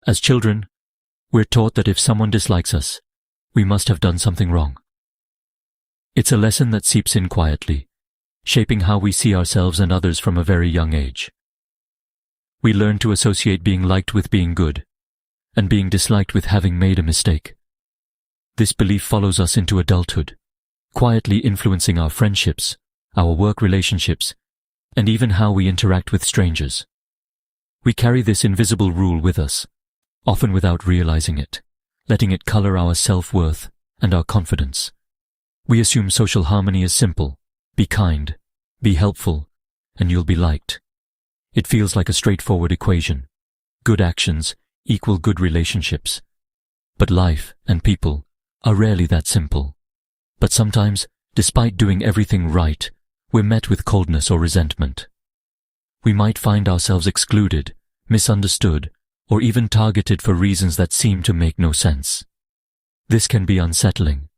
As children, we're taught that if someone dislikes us, we must have done something wrong. It's a lesson that seeps in quietly, shaping how we see ourselves and others from a very young age. We learn to associate being liked with being good, and being disliked with having made a mistake. This belief follows us into adulthood, quietly influencing our friendships, our work relationships, and even how we interact with strangers. We carry this invisible rule with us, often without realizing it, letting it color our self-worth and our confidence. We assume social harmony is simple: be kind, be helpful, and you'll be liked. It feels like a straightforward equation: good actions equal good relationships. But life and people are rarely that simple. But sometimes, despite doing everything right, we're met with coldness or resentment. We might find ourselves excluded, misunderstood, or even targeted for reasons that seem to make no sense. This can be unsettling,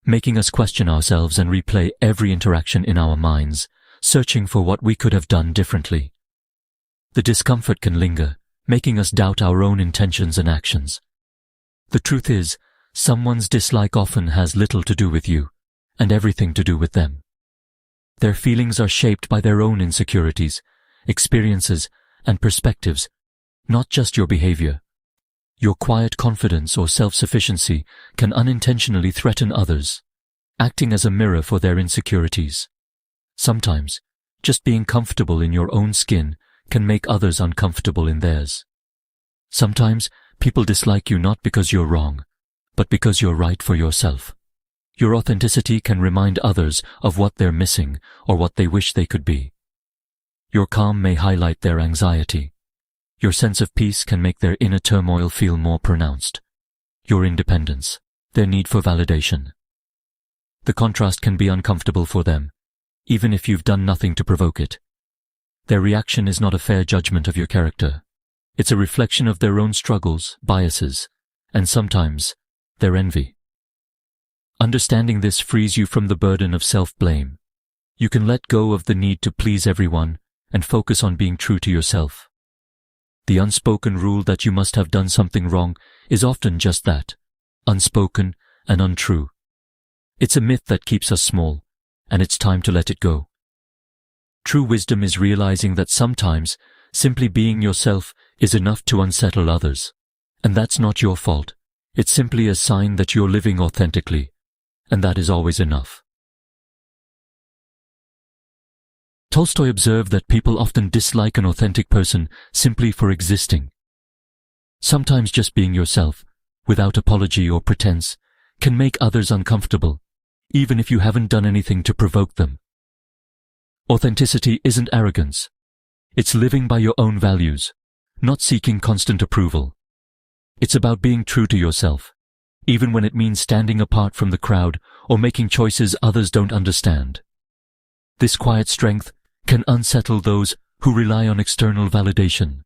making us question ourselves and replay every interaction in our minds, searching for what we could have done differently. The discomfort can linger, making us doubt our own intentions and actions. The truth is, someone's dislike often has little to do with you, and everything to do with them. Their feelings are shaped by their own insecurities, experiences, and perspectives, not just your behavior. Your quiet confidence or self-sufficiency can unintentionally threaten others, acting as a mirror for their insecurities. Sometimes, just being comfortable in your own skin can make others uncomfortable in theirs. Sometimes, people dislike you not because you're wrong, but because you're right for yourself. Your authenticity can remind others of what they're missing or what they wish they could be. Your calm may highlight their anxiety. Your sense of peace can make their inner turmoil feel more pronounced. Your independence, their need for validation. The contrast can be uncomfortable for them, even if you've done nothing to provoke it. Their reaction is not a fair judgment of your character. It's a reflection of their own struggles, biases, and sometimes their envy. Understanding this frees you from the burden of self-blame. You can let go of the need to please everyone and focus on being true to yourself. The unspoken rule that you must have done something wrong is often just that, unspoken and untrue. It's a myth that keeps us small, and it's time to let it go. True wisdom is realizing that sometimes simply being yourself is enough to unsettle others. And that's not your fault. It's simply a sign that you're living authentically, and that is always enough. Tolstoy observed that people often dislike an authentic person simply for existing. Sometimes just being yourself, without apology or pretense, can make others uncomfortable, even if you haven't done anything to provoke them. Authenticity isn't arrogance. It's living by your own values, not seeking constant approval. It's about being true to yourself, even when it means standing apart from the crowd or making choices others don't understand. This quiet strength can unsettle those who rely on external validation.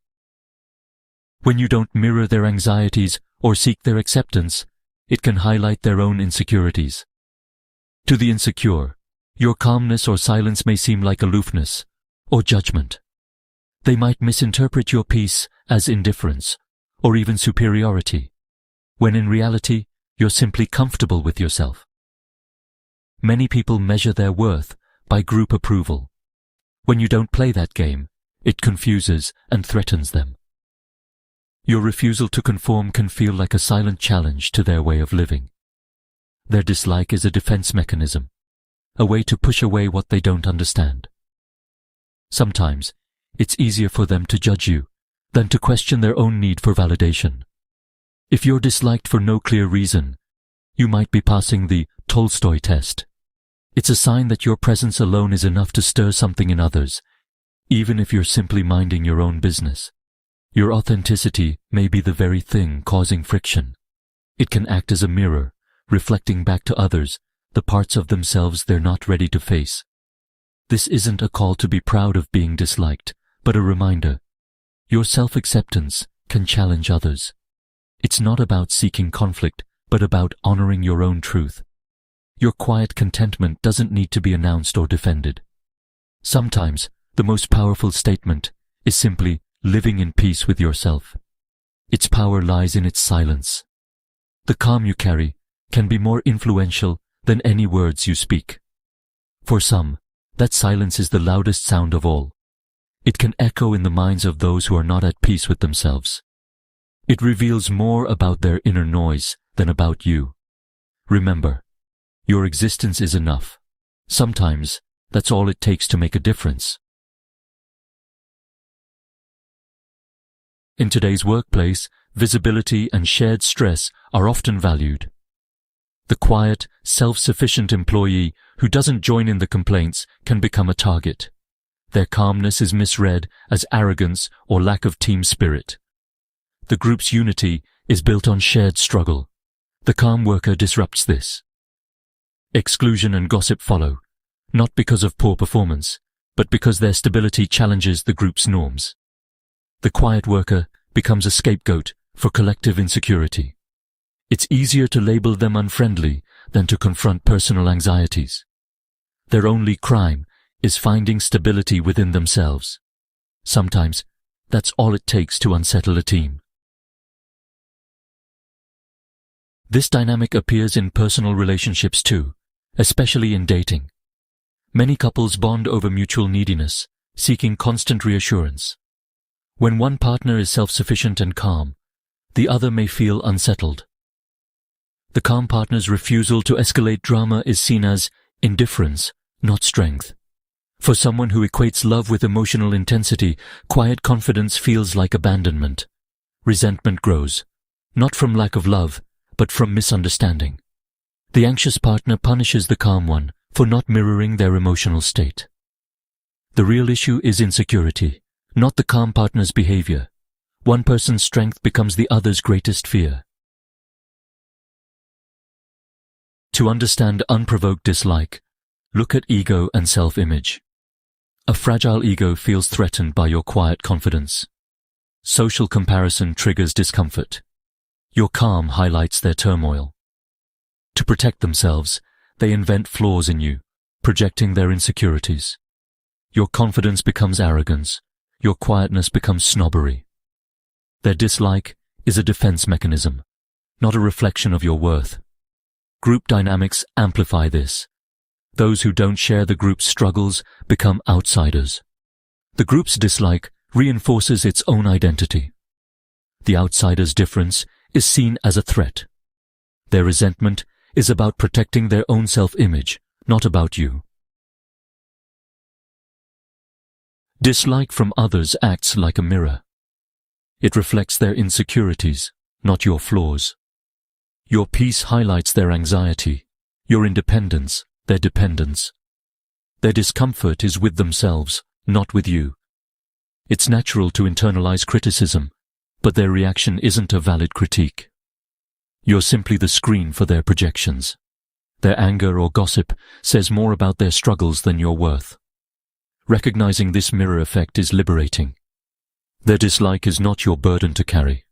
When you don't mirror their anxieties or seek their acceptance, it can highlight their own insecurities. To the insecure, your calmness or silence may seem like aloofness or judgment. They might misinterpret your peace as indifference or even superiority, when in reality, you're simply comfortable with yourself. Many people measure their worth by group approval. When you don't play that game, it confuses and threatens them. Your refusal to conform can feel like a silent challenge to their way of living. Their dislike is a defense mechanism, a way to push away what they don't understand. Sometimes, it's easier for them to judge you than to question their own need for validation. If you're disliked for no clear reason, you might be passing the Tolstoy test. It's a sign that your presence alone is enough to stir something in others, even if you're simply minding your own business. Your authenticity may be the very thing causing friction. It can act as a mirror, reflecting back to others the parts of themselves they're not ready to face. This isn't a call to be proud of being disliked, but a reminder. Your self-acceptance can challenge others. It's not about seeking conflict, but about honoring your own truth. Your quiet contentment doesn't need to be announced or defended. Sometimes, the most powerful statement is simply living in peace with yourself. Its power lies in its silence. The calm you carry can be more influential than any words you speak. For some, that silence is the loudest sound of all. It can echo in the minds of those who are not at peace with themselves. It reveals more about their inner noise than about you. Remember, your existence is enough. Sometimes, that's all it takes to make a difference. In today's workplace, visibility and shared stress are often valued. The quiet, self-sufficient employee who doesn't join in the complaints can become a target. Their calmness is misread as arrogance or lack of team spirit. The group's unity is built on shared struggle. The calm worker disrupts this. Exclusion and gossip follow, not because of poor performance, but because their stability challenges the group's norms. The quiet worker becomes a scapegoat for collective insecurity. It's easier to label them unfriendly than to confront personal anxieties. Their only crime is finding stability within themselves. Sometimes, that's all it takes to unsettle a team. This dynamic appears in personal relationships too, especially in dating. Many couples bond over mutual neediness, seeking constant reassurance. When one partner is self-sufficient and calm, the other may feel unsettled. The calm partner's refusal to escalate drama is seen as indifference, not strength. For someone who equates love with emotional intensity, quiet confidence feels like abandonment. Resentment grows, not from lack of love, but from misunderstanding. The anxious partner punishes the calm one for not mirroring their emotional state. The real issue is insecurity, not the calm partner's behavior. One person's strength becomes the other's greatest fear. To understand unprovoked dislike, look at ego and self-image. A fragile ego feels threatened by your quiet confidence. Social comparison triggers discomfort. Your calm highlights their turmoil. To protect themselves, they invent flaws in you, projecting their insecurities. Your confidence becomes arrogance. Your quietness becomes snobbery. Their dislike is a defense mechanism, not a reflection of your worth. Group dynamics amplify this. Those who don't share the group's struggles become outsiders. The group's dislike reinforces its own identity. The outsider's difference is seen as a threat. Their resentment is about protecting their own self-image, not about you. Dislike from others acts like a mirror. It reflects their insecurities, not your flaws. Your peace highlights their anxiety, your independence, their dependence. Their discomfort is with themselves, not with you. It's natural to internalize criticism, but their reaction isn't a valid critique. You're simply the screen for their projections. Their anger or gossip says more about their struggles than your worth. Recognizing this mirror effect is liberating. Their dislike is not your burden to carry.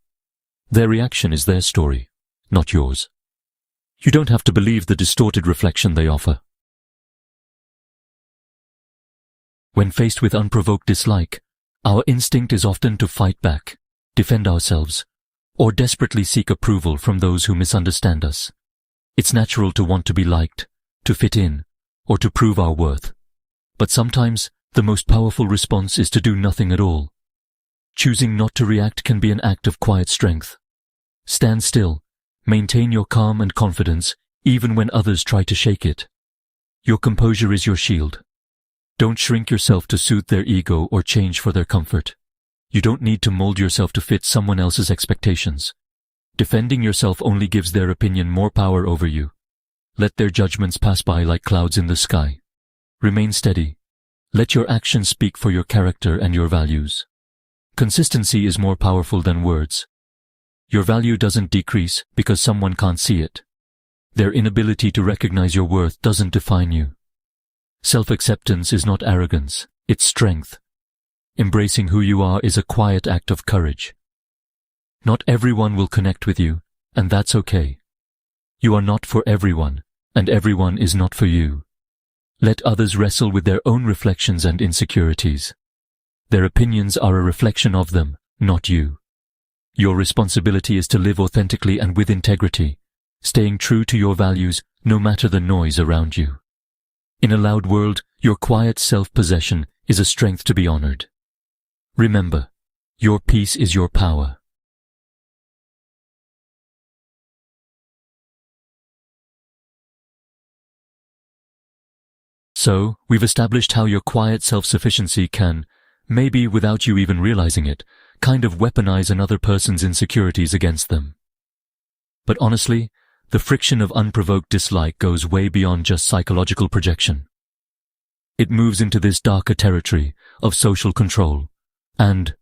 Their reaction is their story, not yours. You don't have to believe the distorted reflection they offer. When faced with unprovoked dislike, our instinct is often to fight back, defend ourselves, or desperately seek approval from those who misunderstand us. It's natural to want to be liked, to fit in, or to prove our worth. But sometimes, the most powerful response is to do nothing at all. Choosing not to react can be an act of quiet strength. Stand still. Maintain your calm and confidence, even when others try to shake it. Your composure is your shield. Don't shrink yourself to suit their ego or change for their comfort. You don't need to mold yourself to fit someone else's expectations. Defending yourself only gives their opinion more power over you. Let their judgments pass by like clouds in the sky. Remain steady. Let your actions speak for your character and your values. Consistency is more powerful than words. Your value doesn't decrease because someone can't see it. Their inability to recognize your worth doesn't define you. Self-acceptance is not arrogance, it's strength. Embracing who you are is a quiet act of courage. Not everyone will connect with you, and that's okay. You are not for everyone, and everyone is not for you. Let others wrestle with their own reflections and insecurities. Their opinions are a reflection of them, not you. Your responsibility is to live authentically and with integrity, staying true to your values no matter the noise around you. In a loud world, your quiet self-possession is a strength to be honored. Remember, your peace is your power. So, we've established how your quiet self-sufficiency can, maybe without you even realizing it, kind of weaponize another person's insecurities against them. But honestly, the friction of unprovoked dislike goes way beyond just psychological projection. It moves into this darker territory of social control and,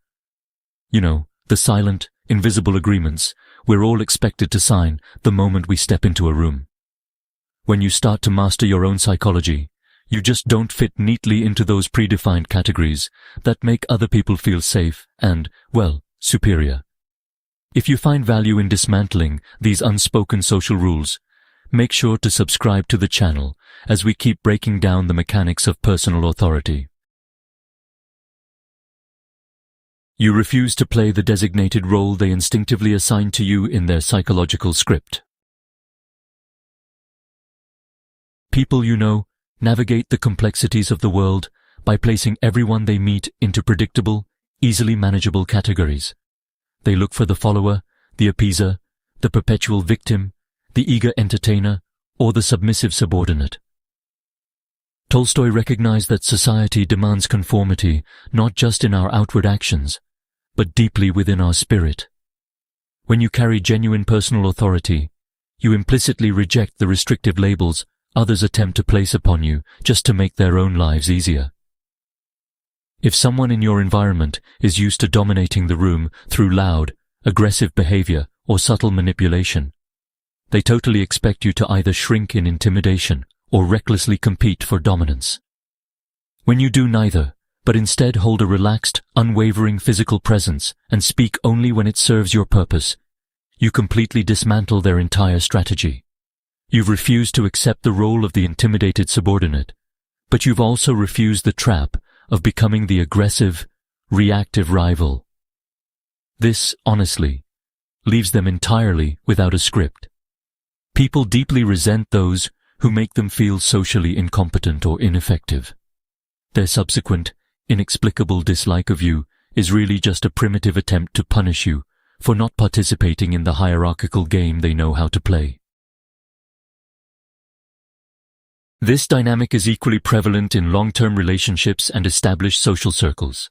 the silent, invisible agreements we're all expected to sign the moment we step into a room. When you start to master your own psychology, you just don't fit neatly into those predefined categories that make other people feel safe and, superior. If you find value in dismantling these unspoken social rules, make sure to subscribe to the channel as we keep breaking down the mechanics of personal authority. You refuse to play the designated role they instinctively assign to you in their psychological script. People navigate the complexities of the world by placing everyone they meet into predictable, easily manageable categories. They look for the follower, the appeaser, the perpetual victim, the eager entertainer, or the submissive subordinate. Tolstoy recognized that society demands conformity not just in our outward actions, but deeply within our spirit. When you carry genuine personal authority, you implicitly reject the restrictive labels others attempt to place upon you just to make their own lives easier. If someone in your environment is used to dominating the room through loud, aggressive behavior or subtle manipulation, they totally expect you to either shrink in intimidation or recklessly compete for dominance. When you do neither, but instead hold a relaxed, unwavering physical presence and speak only when it serves your purpose, you completely dismantle their entire strategy. You've refused to accept the role of the intimidated subordinate, but you've also refused the trap of becoming the aggressive, reactive rival. This, honestly, leaves them entirely without a script. People deeply resent those who make them feel socially incompetent or ineffective. Their subsequent, inexplicable dislike of you is really just a primitive attempt to punish you for not participating in the hierarchical game they know how to play. This dynamic is equally prevalent in long-term relationships and established social circles.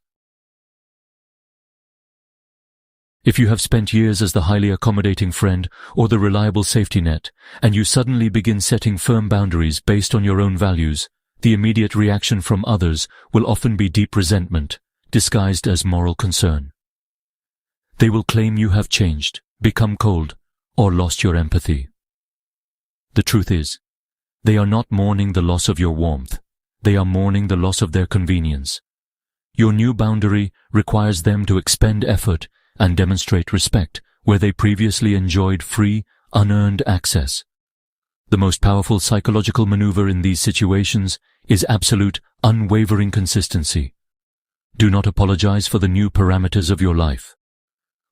If you have spent years as the highly accommodating friend or the reliable safety net, and you suddenly begin setting firm boundaries based on your own values, the immediate reaction from others will often be deep resentment, disguised as moral concern. They will claim you have changed, become cold, or lost your empathy. The truth is, they are not mourning the loss of your warmth. They are mourning the loss of their convenience. Your new boundary requires them to expend effort and demonstrate respect where they previously enjoyed free, unearned access. The most powerful psychological maneuver in these situations is absolute, unwavering consistency. Do not apologize for the new parameters of your life.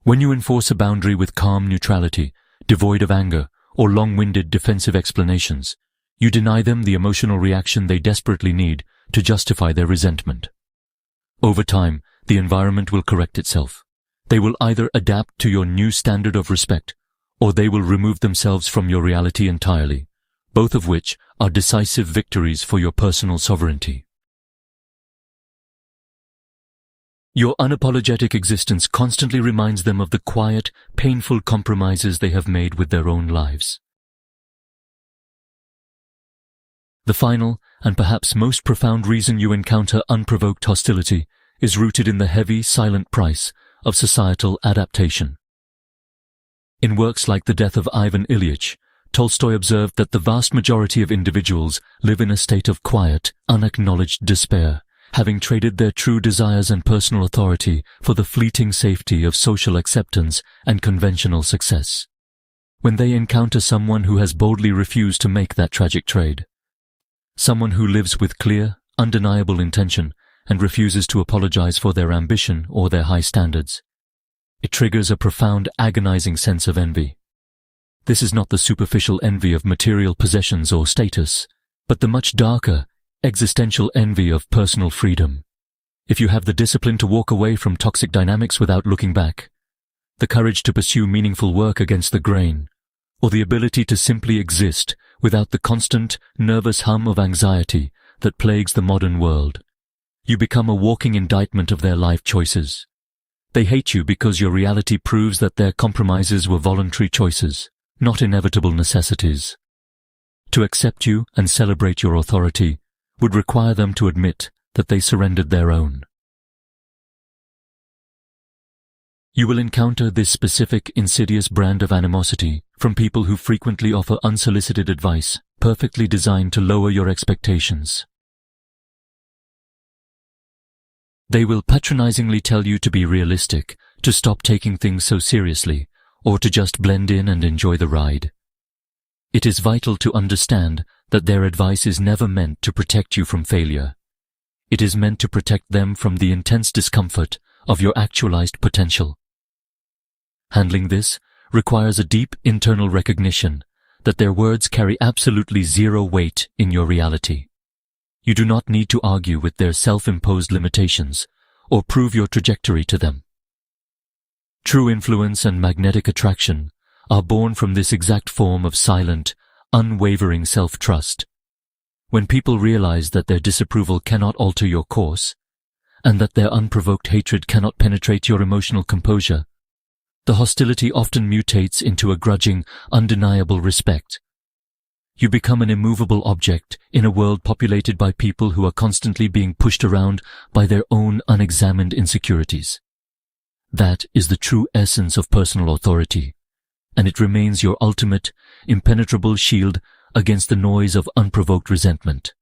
When you enforce a boundary with calm neutrality, devoid of anger or long-winded defensive explanations, you deny them the emotional reaction they desperately need to justify their resentment. Over time, the environment will correct itself. They will either adapt to your new standard of respect, or they will remove themselves from your reality entirely, both of which are decisive victories for your personal sovereignty. Your unapologetic existence constantly reminds them of the quiet, painful compromises they have made with their own lives. The final, and perhaps most profound reason you encounter unprovoked hostility is rooted in the heavy, silent price of societal adaptation. In works like The Death of Ivan Ilyich, Tolstoy observed that the vast majority of individuals live in a state of quiet, unacknowledged despair, having traded their true desires and personal authority for the fleeting safety of social acceptance and conventional success. When they encounter someone who has boldly refused to make that tragic trade, someone who lives with clear, undeniable intention and refuses to apologize for their ambition or their high standards, It triggers a profound, agonizing sense of envy. This is not the superficial envy of material possessions or status, but the much darker, existential envy of personal freedom. If you have the discipline to walk away from toxic dynamics without looking back, the courage to pursue meaningful work against the grain, or the ability to simply exist without the constant, nervous hum of anxiety that plagues the modern world, you become a walking indictment of their life choices. They hate you because your reality proves that their compromises were voluntary choices, not inevitable necessities. To accept you and celebrate your authority would require them to admit that they surrendered their own. You will encounter this specific, insidious brand of animosity from people who frequently offer unsolicited advice, perfectly designed to lower your expectations. They will patronizingly tell you to be realistic, to stop taking things so seriously, or to just blend in and enjoy the ride. It is vital to understand that their advice is never meant to protect you from failure. It is meant to protect them from the intense discomfort of your actualized potential. Handling this requires a deep internal recognition that their words carry absolutely zero weight in your reality. You do not need to argue with their self-imposed limitations or prove your trajectory to them. True influence and magnetic attraction are born from this exact form of silent, unwavering self-trust. When people realize that their disapproval cannot alter your course, and that their unprovoked hatred cannot penetrate your emotional composure, the hostility often mutates into a grudging, undeniable respect. You become an immovable object in a world populated by people who are constantly being pushed around by their own unexamined insecurities. That is the true essence of personal authority, and it remains your ultimate, impenetrable shield against the noise of unprovoked resentment.